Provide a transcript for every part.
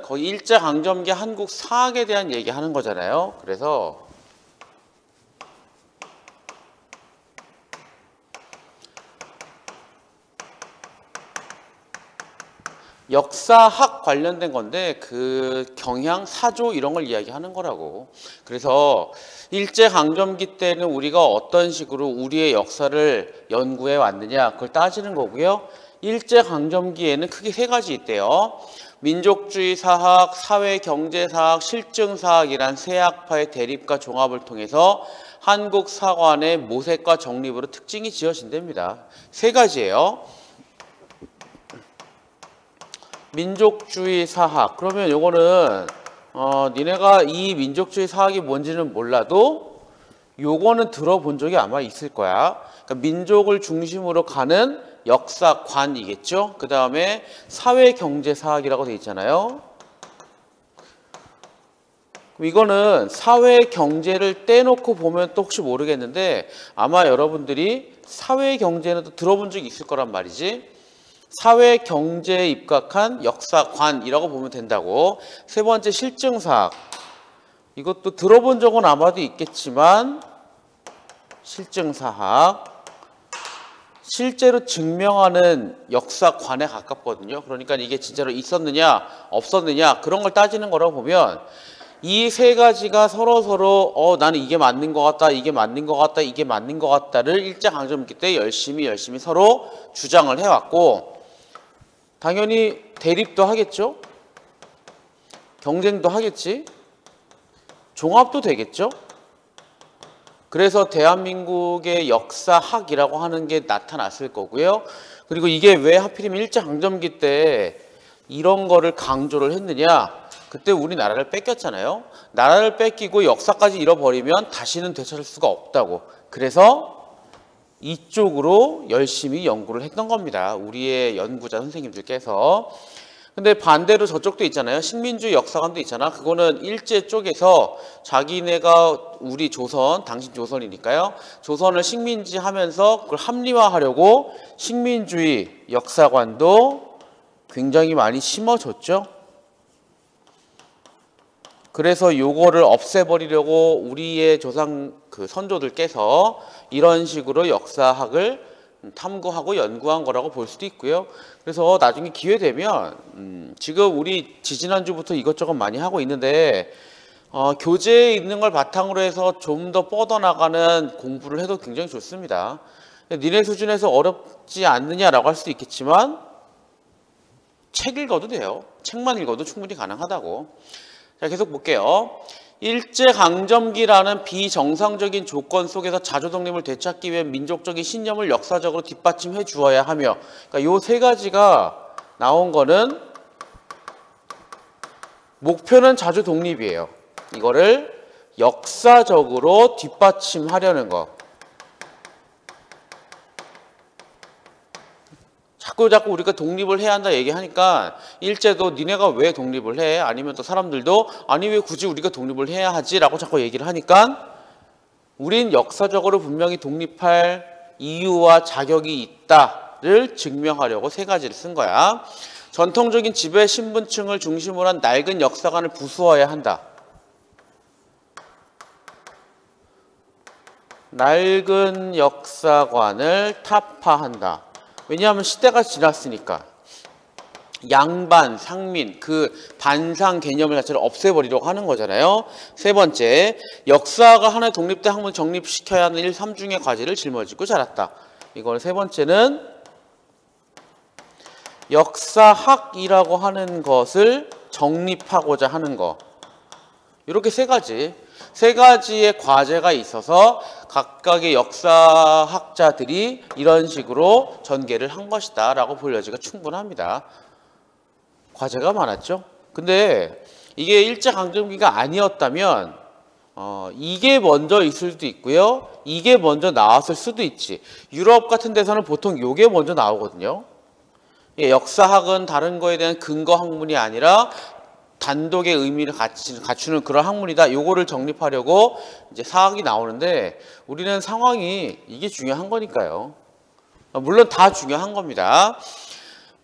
거의 일제강점기 한국 사학에 대한 얘기하는 거잖아요. 그래서 역사학 관련된 건데 그 경향, 사조 이런 걸 이야기하는 거라고. 그래서 일제강점기 때는 우리가 어떤 식으로 우리의 역사를 연구해 왔느냐 그걸 따지는 거고요. 일제강점기에는 크게 세 가지 있대요. 민족주의 사학, 사회경제사학, 실증사학이란 세 학파의 대립과 종합을 통해서 한국 사관의 모색과 정립으로 특징이 지어진답니다. 세 가지예요. 민족주의 사학. 그러면 요거는 니네가 이 민족주의 사학이 뭔지는 몰라도 요거는 들어본 적이 아마 있을 거야. 그러니까 민족을 중심으로 가는 역사관이겠죠. 그 다음에 사회경제사학이라고 되어 있잖아요. 이거는 사회경제를 떼놓고 보면 또 혹시 모르겠는데 아마 여러분들이 사회경제는 또 들어본 적이 있을 거란 말이지. 사회경제에 입각한 역사관이라고 보면 된다고. 세 번째 실증사학. 이것도 들어본 적은 아마도 있겠지만 실증사학. 실제로 증명하는 역사관에 가깝거든요. 그러니까 이게 진짜로 있었느냐 없었느냐 그런 걸 따지는 거라고 보면 이 세 가지가 서로 나는 이게 맞는 것 같다, 이게 맞는 것 같다, 이게 맞는 것 같다를 일제강점기 때 열심히 서로 주장을 해왔고 당연히 대립도 하겠죠. 경쟁도 하겠지. 종합도 되겠죠. 그래서 대한민국의 역사학이라고 하는 게 나타났을 거고요. 그리고 이게 왜 하필이면 일제강점기 때 이런 거를 강조를 했느냐. 그때 우리 나라를 뺏겼잖아요. 나라를 뺏기고 역사까지 잃어버리면 다시는 되찾을 수가 없다고. 그래서 이쪽으로 열심히 연구를 했던 겁니다. 우리의 연구자 선생님들께서. 근데 반대로 저쪽도 있잖아요. 식민주의 역사관도 있잖아. 그거는 일제 쪽에서 자기네가 우리 조선, 당신 조선이니까요. 조선을 식민지 하면서 그걸 합리화하려고 식민주의 역사관도 굉장히 많이 심어줬죠. 그래서 요거를 없애버리려고 우리의 조상 선조들께서 이런 식으로 역사학을 탐구하고 연구한 거라고 볼 수도 있고요. 그래서 나중에 기회 되면 지금 우리 지지난주부터 이것저것 많이 하고 있는데 교재에 있는 걸 바탕으로 해서 좀 더 뻗어나가는 공부를 해도 굉장히 좋습니다. 니네 수준에서 어렵지 않느냐라고 할 수도 있겠지만 책 읽어도 돼요. 책만 읽어도 충분히 가능하다고. 자, 계속 볼게요. 일제강점기라는 비정상적인 조건 속에서 자주 독립을 되찾기 위해 민족적인 신념을 역사적으로 뒷받침해 주어야 하며, 그러니까 요 세 가지가 나온 거는 목표는 자주 독립이에요. 이거를 역사적으로 뒷받침하려는 거. 자꾸 우리가 독립을 해야 한다 얘기하니까 일제도 니네가 왜 독립을 해? 아니면 또 사람들도 아니 왜 굳이 우리가 독립을 해야 하지? 라고 자꾸 얘기를 하니까 우린 역사적으로 분명히 독립할 이유와 자격이 있다를 증명하려고 세 가지를 쓴 거야. 전통적인 지배 신분층을 중심으로 한 낡은 역사관을 부수어야 한다. 낡은 역사관을 타파한다. 왜냐하면 시대가 지났으니까. 양반, 상민, 그 반상 개념을 자체를 없애버리려고 하는 거잖아요. 세 번째, 역사가 하나의 독립된 학문을 정립시켜야 하는 1, 3중의 과제를 짊어지고 자랐다. 이걸 세 번째는 역사학이라고 하는 것을 정립하고자 하는 거. 이렇게 세 가지의 과제가 있어서 각각의 역사학자들이 이런 식으로 전개를 한 것이다 라고 볼 여지가 충분합니다. 과제가 많았죠. 근데 이게 일제강점기가 아니었다면 이게 먼저 있을 수도 있고요. 이게 먼저 나왔을 수도 있지. 유럽 같은 데서는 보통 이게 먼저 나오거든요. 역사학은 다른 거에 대한 근거 학문이 아니라 단독의 의미를 갖추는 그런 학문이다. 요거를 정립하려고 이제 사학이 나오는데 우리는 상황이 이게 중요한 거니까요. 물론 다 중요한 겁니다.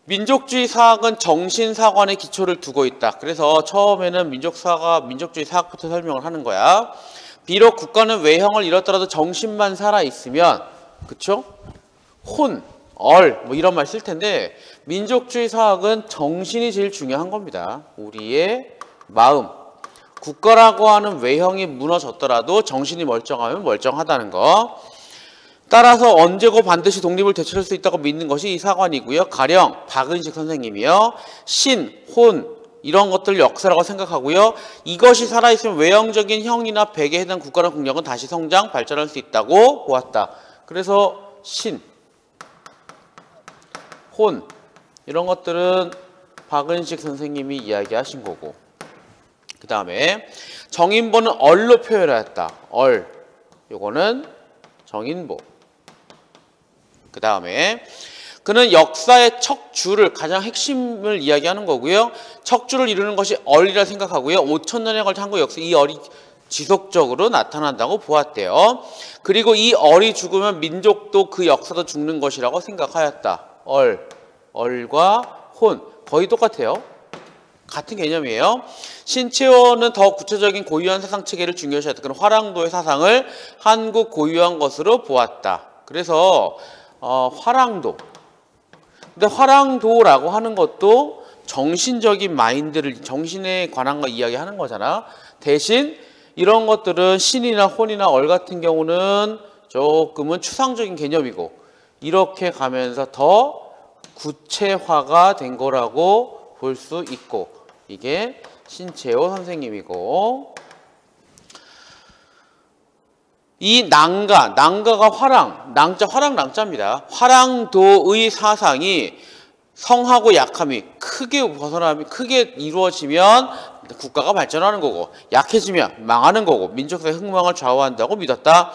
민족주의 사학은 정신사관의 기초를 두고 있다. 그래서 처음에는 민족주의 사학부터 설명을 하는 거야. 비록 국가는 외형을 잃었더라도 정신만 살아있으면, 그쵸? 혼, 뭐 이런 말 쓸 텐데, 민족주의 사학은 정신이 제일 중요한 겁니다. 우리의 마음. 국가라고 하는 외형이 무너졌더라도 정신이 멀쩡하면 멀쩡하다는 거. 따라서 언제고 반드시 독립을 되찾을 수 있다고 믿는 것이 이 사관이고요. 가령 박은식 선생님이요. 신, 혼 이런 것들 역사라고 생각하고요. 이것이 살아있으면 외형적인 형이나 백에 해당 국가나 국력은 다시 성장, 발전할 수 있다고 보았다. 그래서 신, 혼 이런 것들은 박은식 선생님이 이야기하신 거고, 그 다음에 정인보는 얼로 표현하였다. 얼, 요거는 정인보. 그 다음에 그는 역사의 척주를, 가장 핵심을 이야기하는 거고요. 척주를 이루는 것이 얼이라 생각하고요. 5,000년에 걸친 한국 역사, 이 얼이 지속적으로 나타난다고 보았대요. 그리고 이 얼이 죽으면 민족도 그 역사도 죽는 것이라고 생각하였다. 얼과 혼 거의 똑같아요. 같은 개념이에요. 신채호는 더 구체적인 고유한 사상 체계를 중요시했다. 그런 화랑도의 사상을 한국 고유한 것으로 보았다. 그래서 화랑도. 근데 화랑도라고 하는 것도 정신적인 마인드를, 정신에 관한 거 이야기하는 거잖아. 대신 이런 것들은 신이나 혼이나 얼 같은 경우는 조금은 추상적인 개념이고, 이렇게 가면서 더 구체화가 된 거라고 볼 수 있고, 이게 신채호 선생님이고, 이 낭가가 화랑낭자입니다. 화랑도의 사상이 성하고 약함이 크게 이루어지면 국가가 발전하는 거고, 약해지면 망하는 거고, 민족사의 흥망을 좌우한다고 믿었다.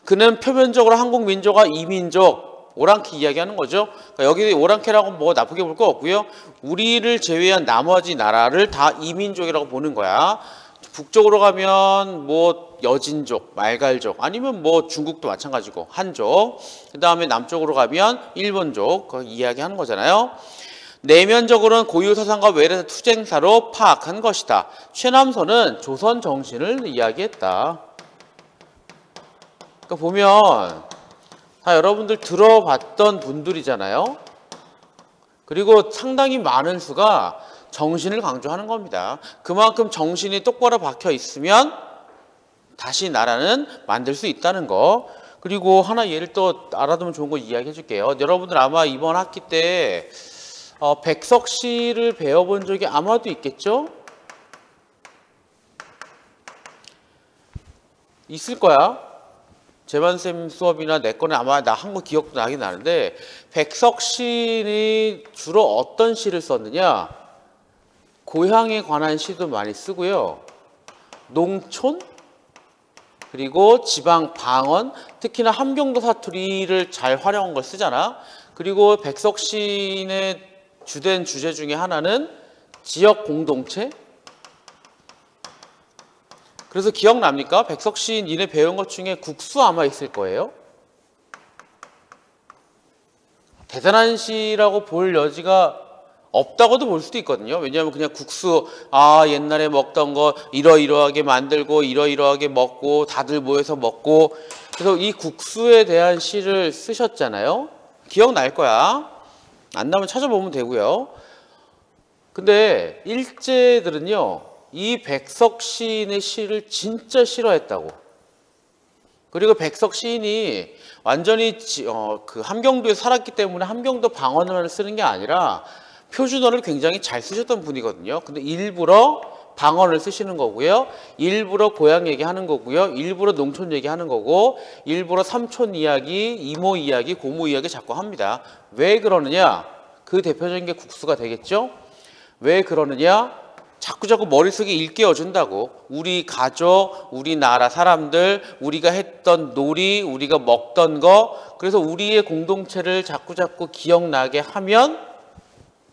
그는 표면적으로 한국 민족과 이민족, 오랑캐 이야기하는 거죠. 그러니까 여기 오랑캐라고 뭐 나쁘게 볼 거 없고요. 우리를 제외한 나머지 나라를 다 이민족이라고 보는 거야. 북쪽으로 가면 뭐 여진족, 말갈족, 아니면 뭐 중국도 마찬가지고 한족. 그 다음에 남쪽으로 가면 일본족, 그거 이야기하는 거잖아요. 내면적으로는 고유사상과 외래사 투쟁사로 파악한 것이다. 최남선은 조선 정신을 이야기했다. 그러니까 보면 다 여러분들 들어봤던 분들이잖아요. 그리고 상당히 많은 수가 정신을 강조하는 겁니다. 그만큼 정신이 똑바로 박혀 있으면 다시 나라는 만들 수 있다는 거. 그리고 하나 예를 또 알아두면 좋은 거 이야기해 줄게요. 여러분들 아마 이번 학기 때 백석시를 배워본 적이 아마도 있겠죠? 있을 거야. 재반쌤 수업이나 내 거는 아마 나 한 거 기억도 나긴 나는데, 백석시는 주로 어떤 시를 썼느냐? 고향에 관한 시도 많이 쓰고요. 농촌, 그리고 지방 방언, 특히나 함경도 사투리를 잘 활용한 걸 쓰잖아. 그리고 백석시인의 주된 주제 중에 하나는 지역 공동체. 그래서 기억납니까? 백석시인 니네 배운 것 중에 국수 아마 있을 거예요. 대단한 시라고 볼 여지가 없다고도 볼 수도 있거든요. 왜냐하면 그냥 국수, 옛날에 먹던 거 이러이러하게 만들고 이러이러하게 먹고 다들 모여서 먹고, 그래서 이 국수에 대한 시를 쓰셨잖아요. 기억날 거야. 안 나면 찾아보면 되고요. 근데 일제들은요, 이 백석 시인의 시를 진짜 싫어했다고. 그리고 백석 시인이 완전히 그 함경도에 살았기 때문에 함경도 방언을 쓰는 게 아니라 표준어를 굉장히 잘 쓰셨던 분이거든요. 근데 일부러 방언을 쓰시는 거고요. 일부러 고향 얘기하는 거고요. 일부러 농촌 얘기하는 거고, 일부러 삼촌 이야기, 이모 이야기, 고모 이야기 자꾸 합니다. 왜 그러느냐? 그 대표적인 게 국수가 되겠죠? 왜 그러느냐? 자꾸자꾸 머릿속에 일깨워준다고. 우리 가족, 우리나라 사람들, 우리가 했던 놀이, 우리가 먹던 거, 그래서 우리의 공동체를 자꾸자꾸 기억나게 하면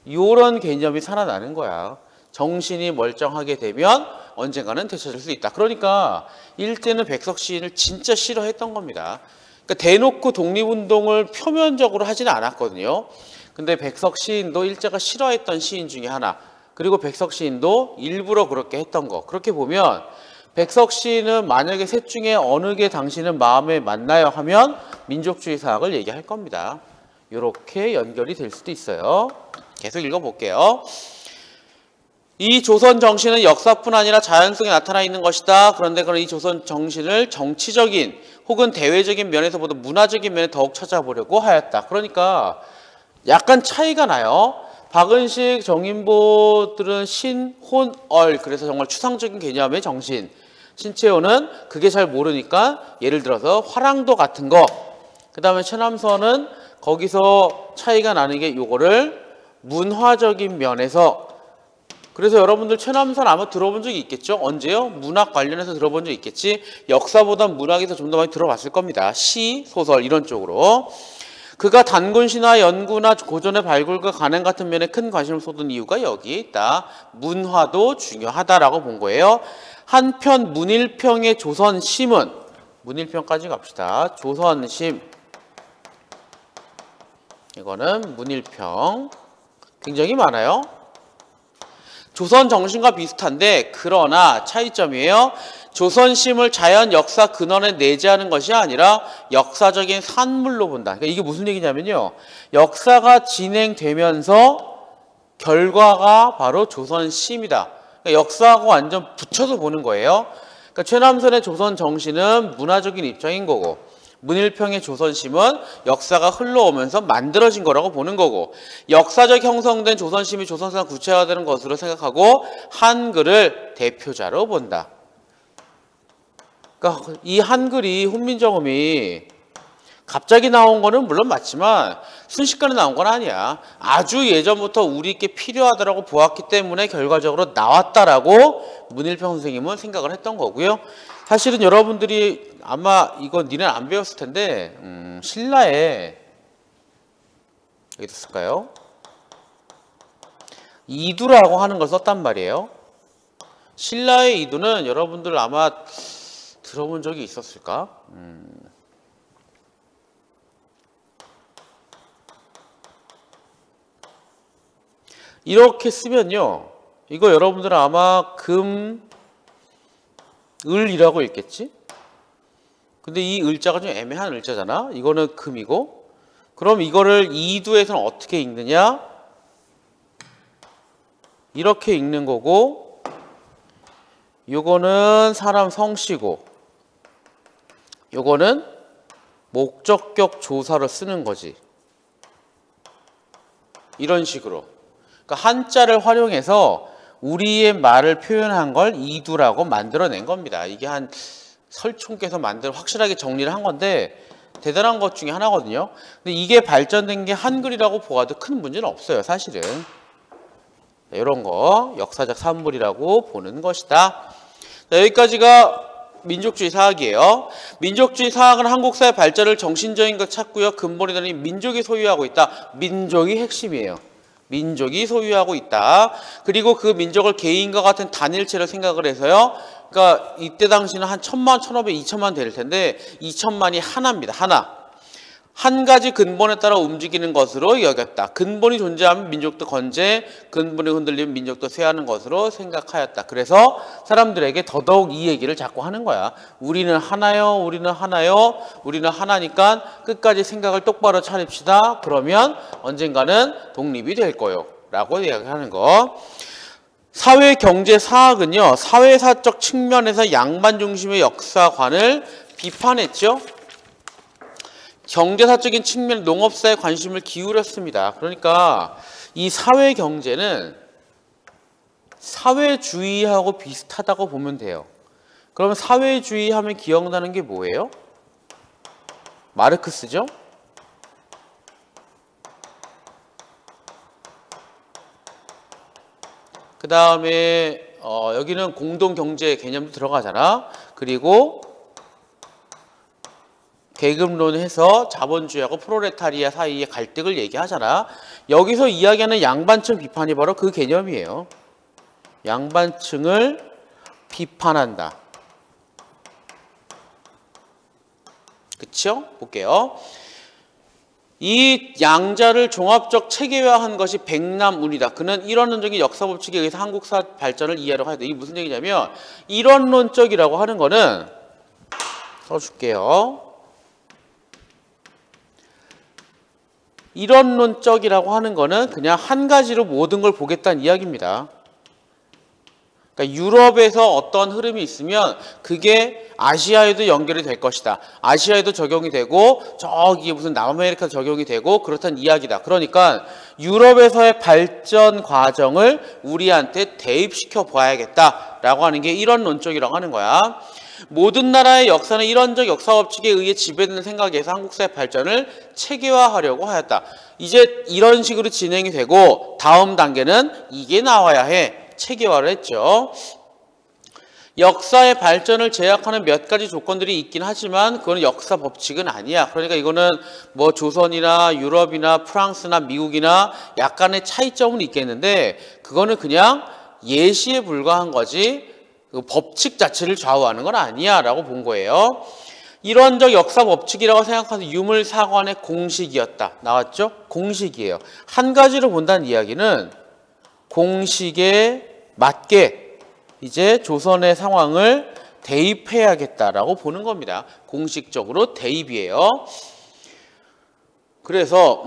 이런 개념이 살아나는 거야. 정신이 멀쩡하게 되면 언젠가는 되찾을 수 있다. 그러니까 일제는 백석 시인을 진짜 싫어했던 겁니다. 그러니까 대놓고 독립운동을 표면적으로 하지는 않았거든요. 근데 백석 시인도 일제가 싫어했던 시인 중에 하나. 그리고 백석 시인도 일부러 그렇게 했던 거. 그렇게 보면 백석 시인은 만약에 셋 중에 어느 게 당신은 마음에 맞나요 하면 민족주의 사학을 얘기할 겁니다. 이렇게 연결이 될 수도 있어요. 계속 읽어볼게요. 이 조선 정신은 역사뿐 아니라 자연 속에 나타나 있는 것이다. 그런데 그런 이 조선 정신을 정치적인 혹은 대외적인 면에서보다 문화적인 면에 더욱 찾아보려고 하였다. 그러니까 약간 차이가 나요. 박은식, 정인보들은 신, 혼, 얼. 그래서 정말 추상적인 개념의 정신. 신채호는 그게 잘 모르니까 예를 들어서 화랑도 같은 거. 그 다음에 최남선은 거기서 차이가 나는 게 요거를 문화적인 면에서. 그래서 여러분들 최남선 아마 들어본 적이 있겠죠? 언제요? 문학 관련해서 들어본 적 있겠지? 역사보다 문학에서 좀 더 많이 들어봤을 겁니다. 시, 소설 이런 쪽으로. 그가 단군 신화 연구나 고전의 발굴과 간행 같은 면에 큰 관심을 쏟은 이유가 여기에 있다. 문화도 중요하다라고 본 거예요. 한편 문일평의 조선심은 문일평까지 갑시다. 조선심 이거는 문일평 굉장히 많아요. 조선 정신과 비슷한데 그러나 차이점이에요. 조선심을 자연 역사 근원에 내재하는 것이 아니라 역사적인 산물로 본다. 그러니까 이게 무슨 얘기냐면요. 역사가 진행되면서 결과가 바로 조선심이다. 그러니까 역사하고 완전 붙여서 보는 거예요. 그러니까 최남선의 조선 정신은 문화적인 입장인 거고 문일평의 조선심은 역사가 흘러오면서 만들어진 거라고 보는 거고 역사적 형성된 조선심이 조선사가 구체화되는 것으로 생각하고 한글을 대표자로 본다. 그러니까 이 한글이 훈민정음이 갑자기 나온 거는 물론 맞지만 순식간에 나온 건 아니야. 아주 예전부터 우리께 필요하다라고 보았기 때문에 결과적으로 나왔다라고 문일평 선생님은 생각을 했던 거고요. 사실은 여러분들이 아마 이거 니네 안 배웠을 텐데 신라에 여기 썼을까요? 이두라고 하는 걸 썼단 말이에요. 신라의 이두는 여러분들 아마 들어본 적이 있었을까? 이렇게 쓰면요. 이거 여러분들은 아마 을이라고 읽겠지? 근데 이 을자가 좀 애매한 을자잖아. 이거는 금이고. 그럼 이거를 이두에서는 어떻게 읽느냐? 이렇게 읽는 거고 요거는 사람 성씨고 요거는 목적격 조사로 쓰는 거지. 이런 식으로. 그러니까 한자를 활용해서 우리의 말을 표현한 걸 이두라고 만들어낸 겁니다. 이게 한 설총께서 확실하게 정리를 한 건데 대단한 것 중에 하나거든요. 근데 이게 발전된 게 한글이라고 보아도 큰 문제는 없어요. 사실은. 이런 거 역사적 산물이라고 보는 것이다. 자, 여기까지가 민족주의 사학이에요. 민족주의 사학은 한국사의 발전을 정신적인 것 찾고요. 근본이 되는 민족이 소유하고 있다. 민족이 핵심이에요. 민족이 소유하고 있다. 그리고 그 민족을 개인과 같은 단일체로 생각을 해서요. 그러니까 이때 당시는 한 1000만, 1500, 2000만 될 텐데 2000만이 하나입니다. 하나. 한 가지 근본에 따라 움직이는 것으로 여겼다. 근본이 존재하면 민족도 건재, 근본이 흔들리면 민족도 쇠하는 것으로 생각하였다. 그래서 사람들에게 더더욱 이 얘기를 자꾸 하는 거야. 우리는 하나요, 우리는 하나요, 우리는 하나니까 끝까지 생각을 똑바로 차립시다. 그러면 언젠가는 독립이 될 거요. 라고 이야기하는 거. 사회 경제 사학은요, 사회사적 측면에서 양반 중심의 역사관을 비판했죠. 경제사적인 측면, 농업사에 관심을 기울였습니다. 그러니까 이 사회경제는 사회주의하고 비슷하다고 보면 돼요. 그러면 사회주의 하면 기억나는 게 뭐예요? 마르크스죠? 그 다음에 여기는 공동경제 개념도 들어가잖아. 그리고 계급론해서 자본주의하고 프롤레타리아 사이의 갈등을 얘기하잖아. 여기서 이야기하는 양반층 비판이 바로 그 개념이에요. 양반층을 비판한다. 그쵸? 볼게요. 이 양자를 종합적 체계화한 것이 백남운이다. 그는 일원론적인 역사 법칙에 의해서 한국사 발전을 이해하려고 하다. 이게 무슨 얘기냐면 일원론적이라고 하는 거는 써줄게요. 일원론적이라고 하는 거는 그냥 한 가지로 모든 걸 보겠다는 이야기입니다. 그러니까 유럽에서 어떤 흐름이 있으면 그게 아시아에도 연결이 될 것이다. 아시아에도 적용이 되고 저기 무슨 남아메리카도 적용이 되고 그렇다는 이야기다. 그러니까 유럽에서의 발전 과정을 우리한테 대입시켜 봐야겠다라고 하는 게 일원론적이라고 하는 거야. 모든 나라의 역사는 일원적 역사 법칙에 의해 지배되는 생각에서 한국사의 발전을 체계화하려고 하였다. 이제 이런 식으로 진행이 되고 다음 단계는 이게 나와야 해. 체계화를 했죠. 역사의 발전을 제약하는 몇 가지 조건들이 있긴 하지만 그건 역사 법칙은 아니야. 그러니까 이거는 뭐 조선이나 유럽이나 프랑스나 미국이나 약간의 차이점은 있겠는데 그거는 그냥 예시에 불과한 거지 그 법칙 자체를 좌우하는 건 아니야 라고 본 거예요. 일원적 역사 법칙이라고 생각하는 유물사관의 공식이었다. 나왔죠? 공식이에요. 한 가지로 본다는 이야기는 공식에 맞게 이제 조선의 상황을 대입해야겠다라고 보는 겁니다. 공식적으로 대입이에요. 그래서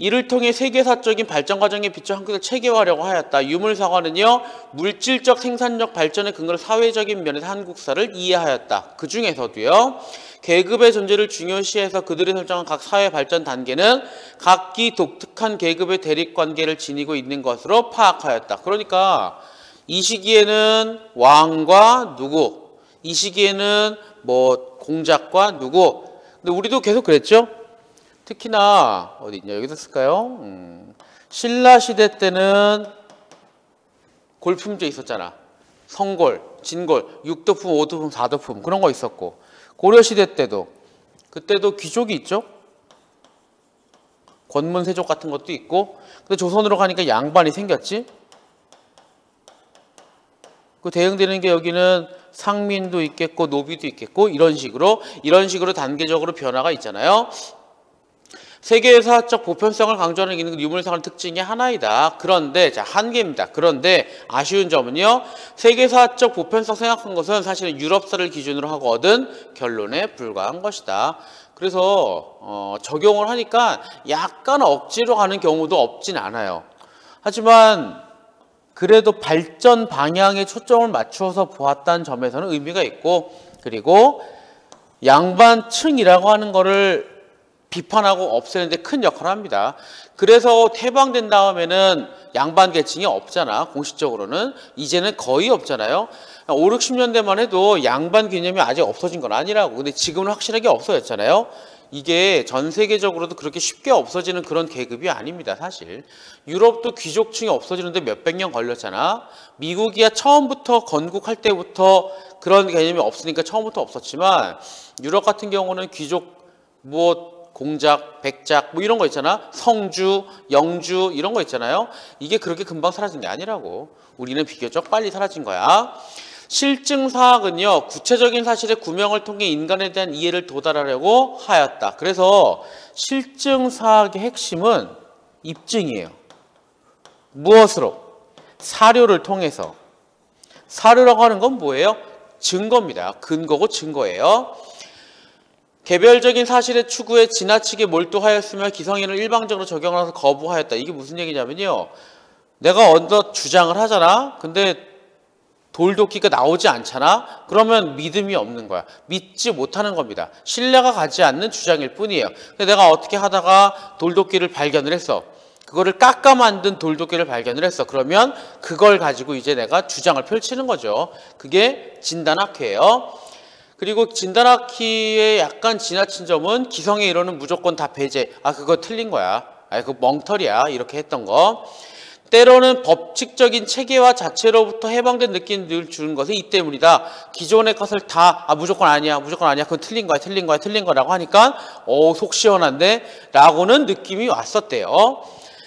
이를 통해 세계사적인 발전 과정에 비춰 한국을 체계화하려고 하였다. 유물사관은요, 물질적 생산력 발전의 근거로 사회적인 면에서 한국사를 이해하였다. 그 중에서도요, 계급의 존재를 중요시해서 그들이 설정한 각 사회 발전 단계는 각기 독특한 계급의 대립관계를 지니고 있는 것으로 파악하였다. 그러니까 이 시기에는 왕과 누구, 이 시기에는 뭐 공작과 누구. 근데 우리도 계속 그랬죠? 특히나 어디 있냐 여기서 쓸까요? 신라 시대 때는 골품제 있었잖아. 성골, 진골, 6도품, 5도품, 4도품 그런 거 있었고 고려 시대 때도 그때도 귀족이 있죠. 권문세족 같은 것도 있고 근데 조선으로 가니까 양반이 생겼지. 그 대응되는 게 여기는 상민도 있겠고 노비도 있겠고 이런 식으로 단계적으로 변화가 있잖아요. 세계사적 보편성을 강조하는 기능은 유물사관 특징의 하나이다. 그런데 자 한계입니다. 그런데 아쉬운 점은요. 세계사적 보편성 생각한 것은 사실은 유럽사를 기준으로 하고 얻은 결론에 불과한 것이다. 그래서 적용을 하니까 약간 억지로 가는 경우도 없진 않아요. 하지만 그래도 발전 방향에 초점을 맞추어서 보았다는 점에서는 의미가 있고 그리고 양반층이라고 하는 거를 비판하고 없애는 데 큰 역할을 합니다. 그래서 해방된 다음에는 양반 계층이 없잖아. 공식적으로는. 이제는 거의 없잖아요. 5, 60년대만 해도 양반 개념이 아직 없어진 건 아니라고. 근데 지금은 확실하게 없어졌잖아요. 이게 전 세계적으로도 그렇게 쉽게 없어지는 그런 계급이 아닙니다. 사실. 유럽도 귀족층이 없어지는데 몇백 년 걸렸잖아. 미국이야 처음부터 건국할 때부터 그런 개념이 없으니까 처음부터 없었지만 유럽 같은 경우는 귀족 뭐 공작, 백작 뭐 이런 거 있잖아. 성주, 영주 이런 거 있잖아요. 이게 그렇게 금방 사라진 게 아니라고. 우리는 비교적 빨리 사라진 거야. 실증사학은요. 구체적인 사실의 구명을 통해 인간에 대한 이해를 도달하려고 하였다. 그래서 실증사학의 핵심은 입증이에요. 무엇으로? 사료를 통해서. 사료라고 하는 건 뭐예요? 증거입니다. 근거고 증거예요. 개별적인 사실의 추구에 지나치게 몰두하였으며 기성인을 일방적으로 적용하면서 거부하였다. 이게 무슨 얘기냐면요. 내가 언뜻 주장을 하잖아. 근데 돌도끼가 나오지 않잖아. 그러면 믿음이 없는 거야. 믿지 못하는 겁니다. 신뢰가 가지 않는 주장일 뿐이에요. 근데 내가 어떻게 하다가 돌도끼를 발견을 했어. 그거를 깎아 만든 돌도끼를 발견을 했어. 그러면 그걸 가지고 이제 내가 주장을 펼치는 거죠. 그게 진단학회예요. 그리고 진단학회의 약간 지나친 점은 기성의 이론은 무조건 다 배제. 아 그거 틀린 거야. 아 그거 멍털이야. 이렇게 했던 거. 때로는 법칙적인 체계화 자체로부터 해방된 느낌을 주는 것은 이 때문이다. 기존의 것을 다 무조건 아니야. 무조건 아니야. 그건 틀린 거야. 틀린 거야. 틀린 거라고 하니까 속 시원한데 라고는 느낌이 왔었대요.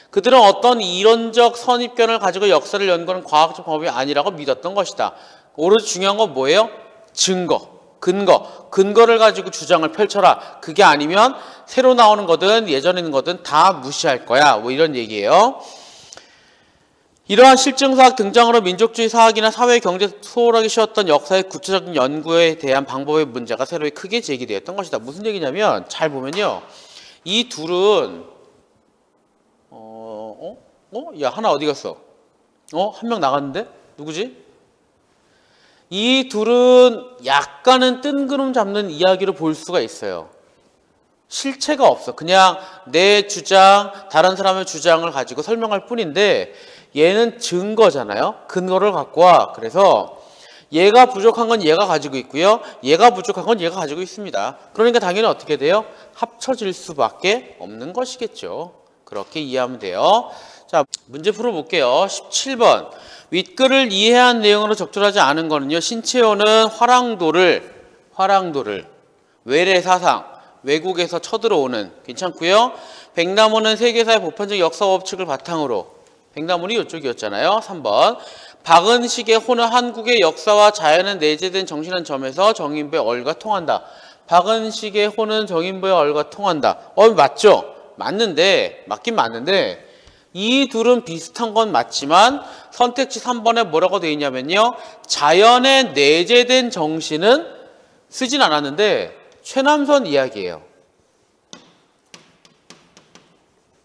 그들은 어떤 이론적 선입견을 가지고 역사를 연구하는 과학적 방법이 아니라고 믿었던 것이다. 오로지 중요한 건 뭐예요? 증거. 근거를 가지고 주장을 펼쳐라. 그게 아니면 새로 나오는 거든 예전에 있는 거든 다 무시할 거야. 뭐 이런 얘기예요. 이러한 실증사학 등장으로 민족주의 사학이나 사회 경제 소홀하기 쉬웠던 역사의 구체적인 연구에 대한 방법의 문제가 새로 크게 제기되었던 것이다. 무슨 얘기냐면 잘 보면요. 이 둘은 야, 하나 어디 갔어? 한 명 나갔는데? 누구지? 이 둘은 약간은 뜬구름 잡는 이야기로 볼 수가 있어요. 실체가 없어. 그냥 내 주장, 다른 사람의 주장을 가지고 설명할 뿐인데 얘는 증거잖아요. 근거를 갖고 와. 그래서 얘가 부족한 건 얘가 가지고 있고요. 얘가 부족한 건 얘가 가지고 있습니다. 그러니까 당연히 어떻게 돼요? 합쳐질 수밖에 없는 것이겠죠. 그렇게 이해하면 돼요. 자, 문제 풀어볼게요. 17번. 윗글을 이해한 내용으로 적절하지 않은 거는요. 신채호는 화랑도를 외래사상, 외국에서 쳐들어오는 괜찮고요. 백남훈은 세계사의 보편적 역사 법칙을 바탕으로 백남훈이 이쪽이었잖아요. 3번. 박은식의 호는 한국의 역사와 자연에 내재된 정신한 점에서 정인보의 얼과 통한다. 박은식의 호는 정인보의 얼과 통한다. 맞죠? 맞긴 맞는데 이 둘은 비슷한 건 맞지만 선택지 3번에 뭐라고 되어 있냐면요. 자연에 내재된 정신은 쓰진 않았는데 최남선 이야기예요.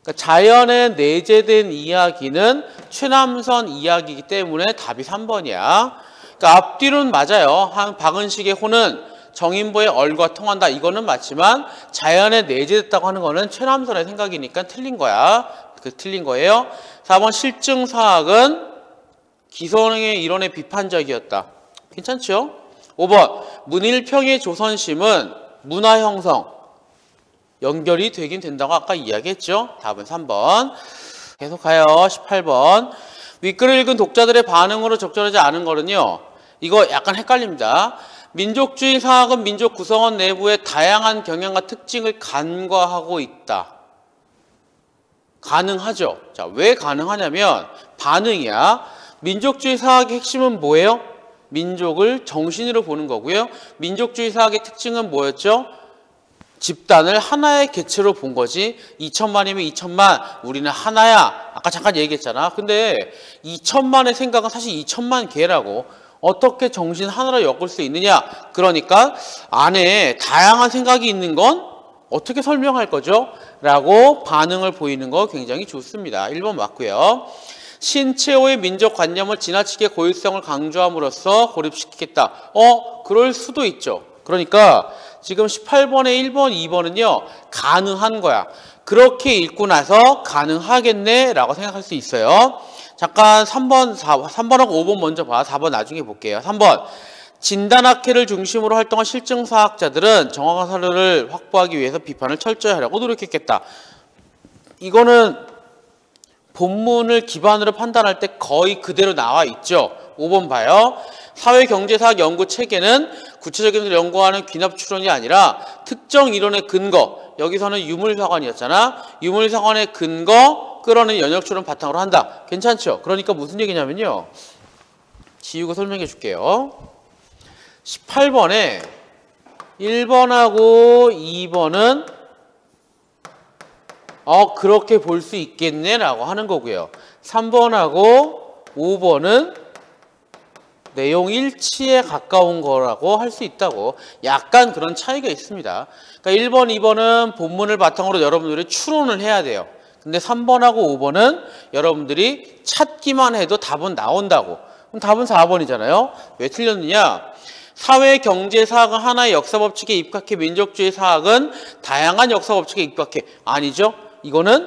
그러니까 자연에 내재된 이야기는 최남선 이야기이기 때문에 답이 3번이야. 그러니까 앞뒤로는 맞아요. 박은식의 호는 정인보의 얼과 통한다. 이거는 맞지만 자연에 내재됐다고 하는 거는 최남선의 생각이니까 틀린 거야. 틀린 거예요. 4번 실증사학은 기성의 이론에 비판적이었다. 괜찮죠? 5번 문일평의 조선심은 문화형성 연결이 되긴 된다고 아까 이야기했죠. 답은 3번. 계속 가요. 18번. 윗글을 읽은 독자들의 반응으로 적절하지 않은 거는요. 이거 약간 헷갈립니다. 민족주의 사학은 민족 구성원 내부의 다양한 경향과 특징을 간과하고 있다. 가능하죠. 자, 왜 가능하냐면 반응이야. 민족주의 사학의 핵심은 뭐예요? 민족을 정신으로 보는 거고요. 민족주의 사학의 특징은 뭐였죠? 집단을 하나의 개체로 본 거지. 2천만이면 2천만, 우리는 하나야. 아까 잠깐 얘기했잖아. 근데 2천만의 생각은 사실 2천만 개라고. 어떻게 정신 하나로 엮을 수 있느냐? 그러니까 안에 다양한 생각이 있는 건 어떻게 설명할 거죠? 라고 반응을 보이는 거 굉장히 좋습니다. 1번 맞고요. 신채호의 민족관념을 지나치게 고유성을 강조함으로써 고립시키겠다. 그럴 수도 있죠. 그러니까 지금 18번에 1번, 2번은요. 가능한 거야. 그렇게 읽고 나서 가능하겠네 라고 생각할 수 있어요. 잠깐 3번하고 5번 먼저 봐. 4번 나중에 볼게요. 3번. 진단학회를 중심으로 활동한 실증사학자들은 정확한 사료를 확보하기 위해서 비판을 철저히 하려고 노력했겠다. 이거는 본문을 기반으로 판단할 때 거의 그대로 나와 있죠. 5번 봐요. 사회경제사학 연구 체계는 구체적인 것을 연구하는 귀납 추론이 아니라 특정 이론의 근거, 여기서는 유물사관이었잖아. 유물사관의 근거, 끌어내는 연역추론 바탕으로 한다. 괜찮죠? 그러니까 무슨 얘기냐면요. 지우고 설명해 줄게요. 18번에 1번하고 2번은 그렇게 볼 수 있겠네 라고 하는 거고요. 3번하고 5번은 내용 일치에 가까운 거라고 할 수 있다고. 약간 그런 차이가 있습니다. 그러니까 1번, 2번은 본문을 바탕으로 여러분들이 추론을 해야 돼요. 근데 3번하고 5번은 여러분들이 찾기만 해도 답은 나온다고. 그럼 답은 4번이잖아요. 왜 틀렸느냐? 사회경제사학은 하나의 역사법칙에 입각해 민족주의 사학은 다양한 역사법칙에 입각해. 아니죠. 이거는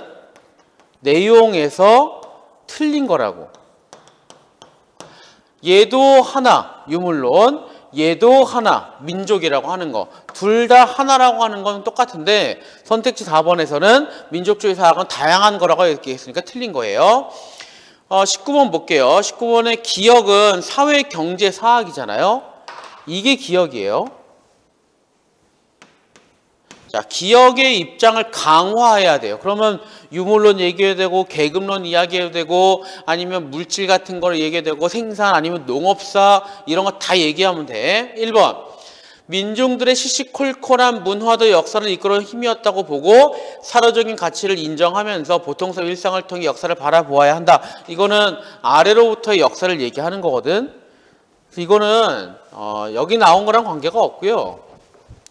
내용에서 틀린 거라고. 얘도 하나, 유물론, 얘도 하나, 민족이라고 하는 거. 둘 다 하나라고 하는 건 똑같은데 선택지 4번에서는 민족주의 사학은 다양한 거라고 이렇게 했으니까 틀린 거예요. 19번 볼게요. 19번의 기역은 사회경제사학이잖아요. 이게 기역이에요. 자, 기역의 입장을 강화해야 돼요. 그러면 유물론 얘기해야 되고 계급론 이야기해야 되고 아니면 물질 같은 걸 얘기해야 되고 생산 아니면 농업사 이런 거 다 얘기하면 돼. 1번. 민중들의 시시콜콜한 문화도 역사를 이끌어온 힘이었다고 보고 사료적인 가치를 인정하면서 보통성 일상을 통해 역사를 바라보아야 한다. 이거는 아래로부터의 역사를 얘기하는 거거든. 이거는 여기 나온 거랑 관계가 없고요.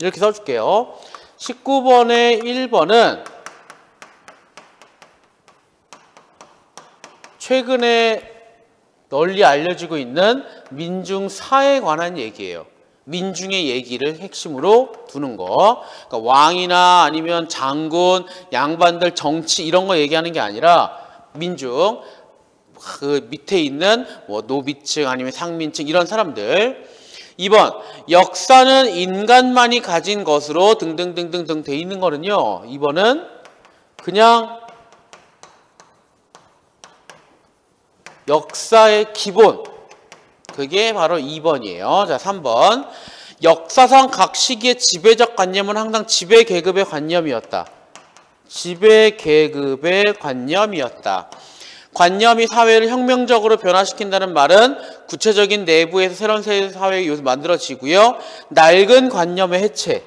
이렇게 써줄게요. 19번의 1번은 최근에 널리 알려지고 있는 민중사에 관한 얘기예요. 민중의 얘기를 핵심으로 두는 거. 그러니까 왕이나 아니면 장군, 양반들, 정치 이런 거 얘기하는 게 아니라 민중, 그 밑에 있는 뭐 노비층 아니면 상민층 이런 사람들. 2번, 역사는 인간만이 가진 것으로 등등등등등 돼 있는 거는요. 2번은 그냥 역사의 기본, 그게 바로 2번이에요. 자, 3번. 역사상 각 시기의 지배적 관념은 항상 지배계급의 관념이었다. 지배계급의 관념이었다. 관념이 사회를 혁명적으로 변화시킨다는 말은 구체적인 내부에서 새로운 사회의 요소 만들어지고요. 낡은 관념의 해체.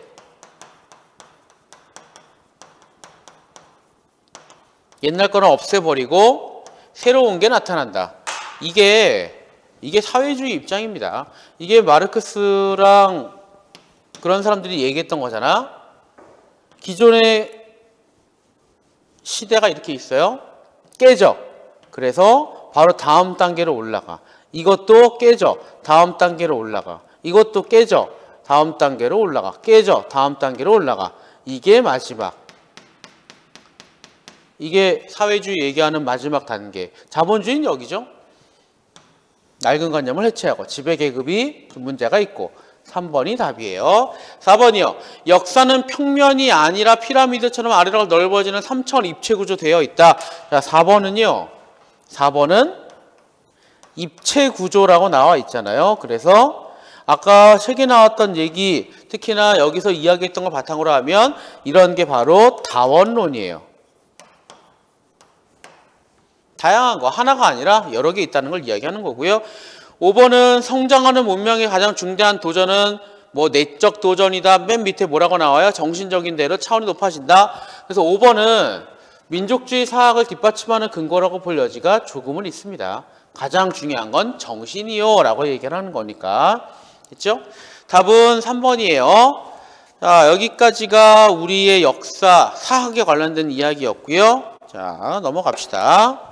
옛날 거는 없애버리고 새로운 게 나타난다. 이게 사회주의 입장입니다. 이게 마르크스랑 그런 사람들이 얘기했던 거잖아. 기존의 시대가 이렇게 있어요. 깨져. 그래서 바로 다음 단계로 올라가. 이것도 깨져. 다음 단계로 올라가. 이것도 깨져. 다음 단계로 올라가. 깨져. 다음 단계로 올라가. 이게 마지막. 이게 사회주의 얘기하는 마지막 단계. 자본주의는 여기죠. 낡은 관념을 해체하고 지배계급이 문제가 있고 3번이 답이에요. 4번이요. 역사는 평면이 아니라 피라미드처럼 아래로 넓어지는 3차원 입체구조 되어 있다. 자, 4번은요. 4번은 입체구조라고 나와 있잖아요. 그래서 아까 책에 나왔던 얘기, 특히나 여기서 이야기했던 걸 바탕으로 하면 이런 게 바로 다원론이에요. 다양한 거, 하나가 아니라 여러 개 있다는 걸 이야기하는 거고요. 5번은 성장하는 문명의 가장 중대한 도전은 뭐 내적 도전이다. 맨 밑에 뭐라고 나와요? 정신적인 대로 차원이 높아진다. 그래서 5번은 민족주의 사학을 뒷받침하는 근거라고 볼 여지가 조금은 있습니다. 가장 중요한 건 정신이요 라고 얘기를 하는 거니까. 됐죠? 답은 3번이에요. 자, 여기까지가 우리의 역사, 사학에 관련된 이야기였고요. 자, 넘어갑시다.